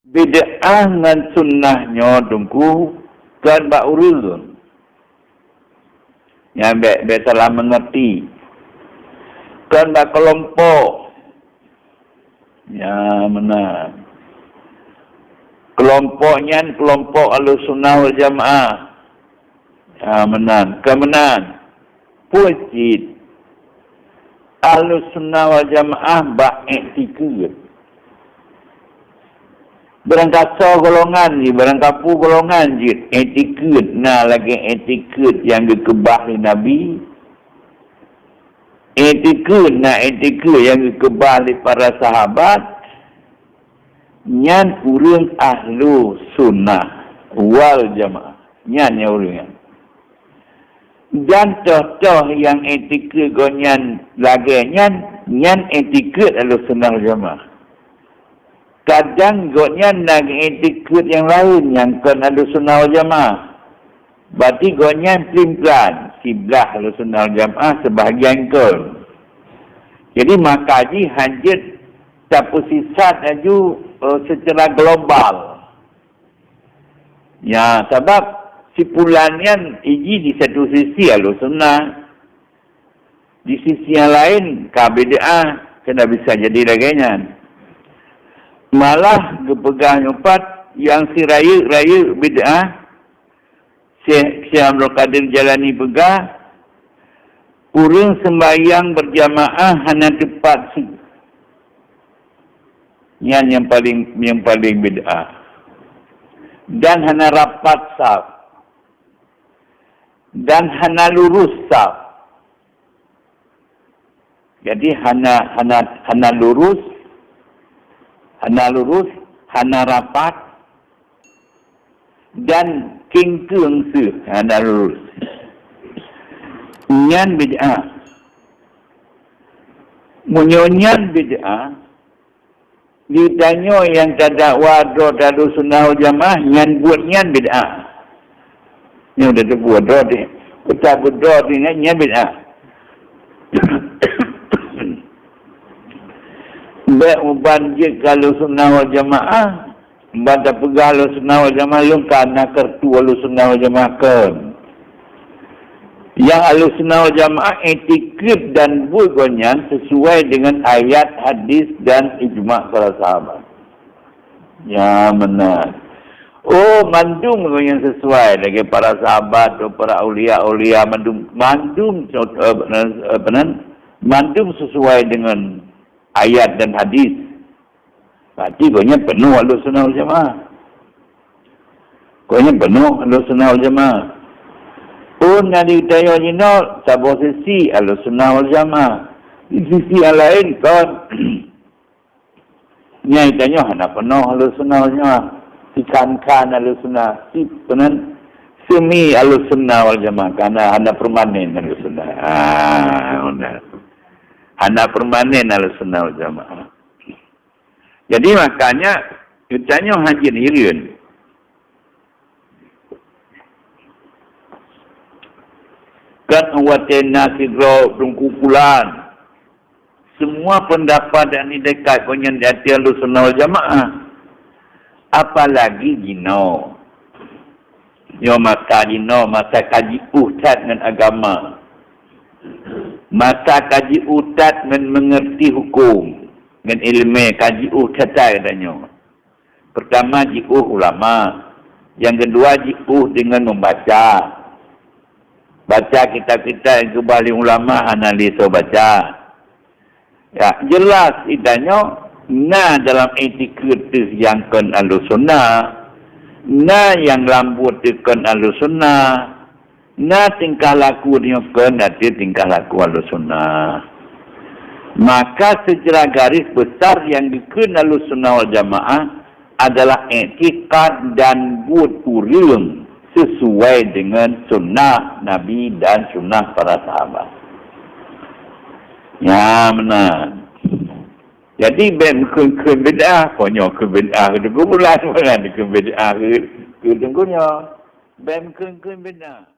Bid'ah dengan sunnahnya dungku kan bak urus. Yang salah mengerti. Kan bak kelompok. Ya benar. Kelompoknya kelompok Ahlussunnah wal Jamaah. Ya benar. Kemenan. Pucit. Ahlussunnah wal Jamaah bak iktikad. Berangkasa golongan je, berangkapu golongan je. Etikad, lagi etikad yang dikebah oleh Nabi. Etikad yang dikebah oleh para sahabat. Nyan urang ahlu sunnah wal jamaah. Nyan yang urang. Dan contoh yang etikad gonyan lagi nyan etikad ahlu sunnah wal jamaah. Kadang gotnya nak etikad yang lain yang kan Ahlussunnah wal Jamaah. Berarti gotnya pelan siblah Ahlussunnah wal Jamaah sebahagian kan. Jadi makaji hanjit taposisat aju secara global. Ya, sebab sipulannya iji di satu sisi Ahlussunnah. Di sisi yang lain Bid'ah kena bisa jadi laganya. Malah kepegang empat yang si raya bid'ah Syekh Abdul Qadir Jalani pegang urang sembahyang berjamaah hanya tepat si yang paling bid'ah dan hanya rapat saf dan hanya lurus saf. Jadi hanya lurus, hana rapat, dan kingkung su, hana lurus. Nyan bid'ah. Munyonyan bid'ah, ditanya yang tak wado tadu sunnah jamaah, nyan buat nyan bid'ah. Yang dah terbuat doa dia. Kita berdoa dia, nyan bid'ah. Baik banjir kalau sunnah wal jamaah, baca pegang Ahlussunnah wal Jamaah yang karena kertu Ahlussunnah wal Jamaah kan. Yang Ahlussunnah wal Jamaah etikad dan buatnya sesuai dengan ayat, hadis dan ijma' para sahabat. Ya benar. Oh, mandum yang sesuai dengan para sahabat atau para aulia mandum sesuai dengan ayat dan hadis. Berarti konya penuh Ahlussunnah wal Jamaah. Konya penuh Ahlussunnah wal Jamaah. Pun nanti tanya jino sabar sisi Ahlussunnah wal Jamaah. Di sisi yang lain kan nyai tanya hana penuh Ahlussunnah wal Jamaah. Sikan-kan Ahlussunnah, si penan semi Ahlussunnah wal Jamaah karena hana permanen Ahlussunnah. Benar. Hana permanen Ahlussunnah wal Jamaah. Jadi makanya kitanya hajin hirian. Kan awatena sidro kumpulan. Semua pendapat yang dekat konyen jati Ahlussunnah wal Jamaah. Apalagi gino. Yo masa kaji ustad dengan agama. Masa kaji ustad dengan mengerti hukum. Dengan ilmu kaji ustad katanya. Pertama jiuh ulama. Yang kedua jiuh dengan membaca. Baca kitab-kitab yang kembali ulama, analisa baca. Ya, jelas idanya. Dalam etikad yang kan Ahlussunnah. Yang lambut kan Ahlussunnah. Tingkah laku dia kan nanti tingkah laku Ahlussunnah. Maka secara garis besar yang dikenal Ahlussunnah wal Jamaah adalah etikad dan buat urang sesuai dengan sunnah Nabi dan sunnah para sahabat. Ya benar. Jadi ke bid'ah, konyo ke bid'ah ke bulan bulan ke bid'ah ke tenggunya. Ke bid'ah.